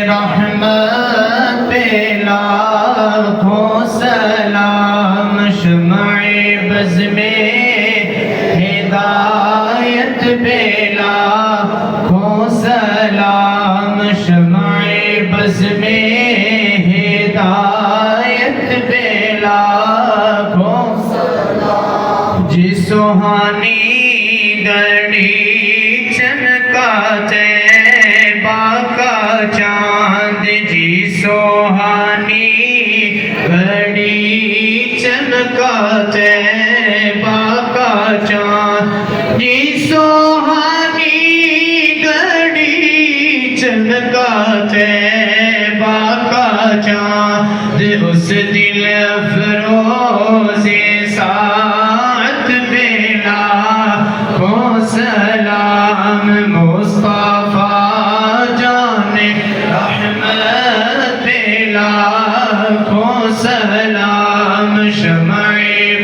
رحمت پہ لاکھوں سلام، شمع بز میں ہدایت پہ لاکھوں سلام، شمع بز میں ہدایت پہ لاکھوں سلام، جی سہانی گھڑی چمکا طیبہ کا چاند، جی سہانی گھڑی چمکا طیبہ کا چاند، جی سہانی گھڑی چمکا طیبہ کا چاند، اس دل افروز ساعت پہ لاکھوں سلام، مصطفیٰ جان رحمت پہ لاکھوں سلام، شمع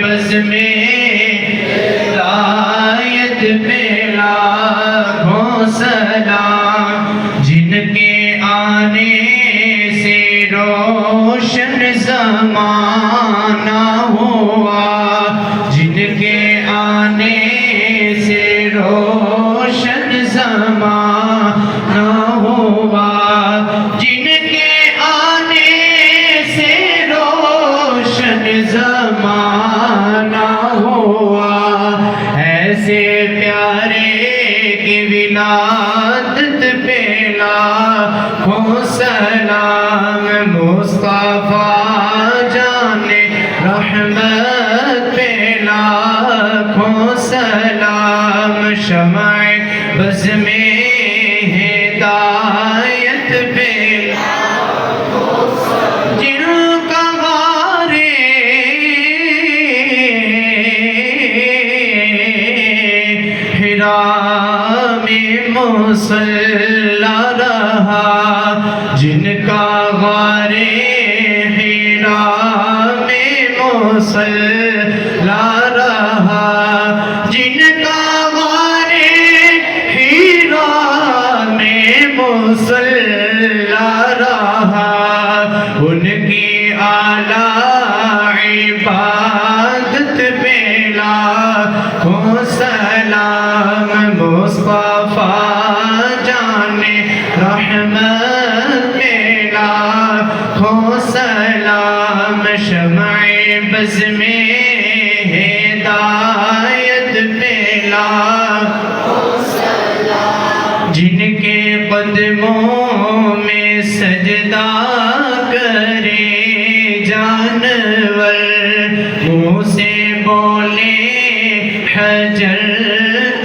بز میں ہدایت پہ لاکھوں سلام، جن کے آنے سے روشن زمانہ ہوا، جن کے آنے سے روشن زمانہ ہوا، جن کے آنے سے روشن زمانہ ہوا، ایسے پیارے کی ولادت پہ لاکھوں سلام، مصطفیٰ جان رحمت پہ لاکھوں سلام، شمع بز میں ہدایت پہ لاکھوں سلام، جن کا غارِ حرا میں مصلی رہا، جن کا غارِ حرا میں مصلی رہا، جن کا غارِ حرا میں مصلی رہا، ان کی اعلیٰ عبادت پہ لاکھوں سلام، مصطفیٰ جان رحمت پہ لاکھوں سلام، شمع بز میں ہدایت پہ لاکھوں سلام، جن کے قدموں میں سجدہ کرے جانور، منہ سے بولے حجر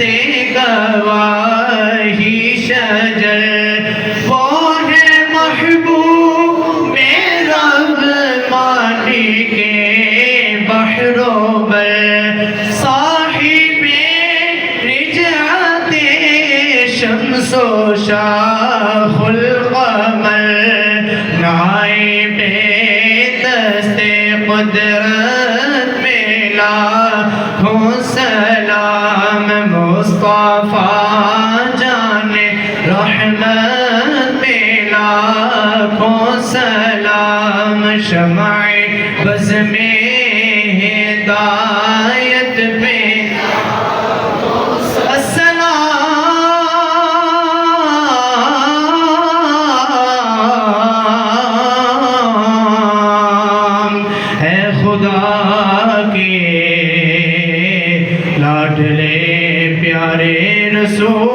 دے گواہی شجر، وہ ہے محبوب میرا مالک بحر و بر، صاحب رجعت شمس و شاخ القمر، نائب دست قدرت میں لاکھوں سلام، مصطفیٰ جان رحمت پہ لاکھوں سلام، شمع بز میں ہدایت پہ لاکھوں سلام، السلام ہے خدا کے لاڈلے پیارے رسول،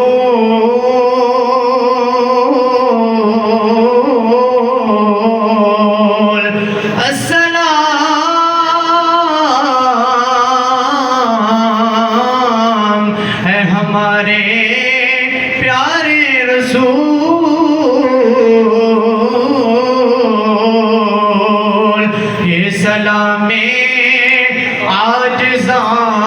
السلام ہے ہمارے پیارے رسول، یہ سلام عاجزانہ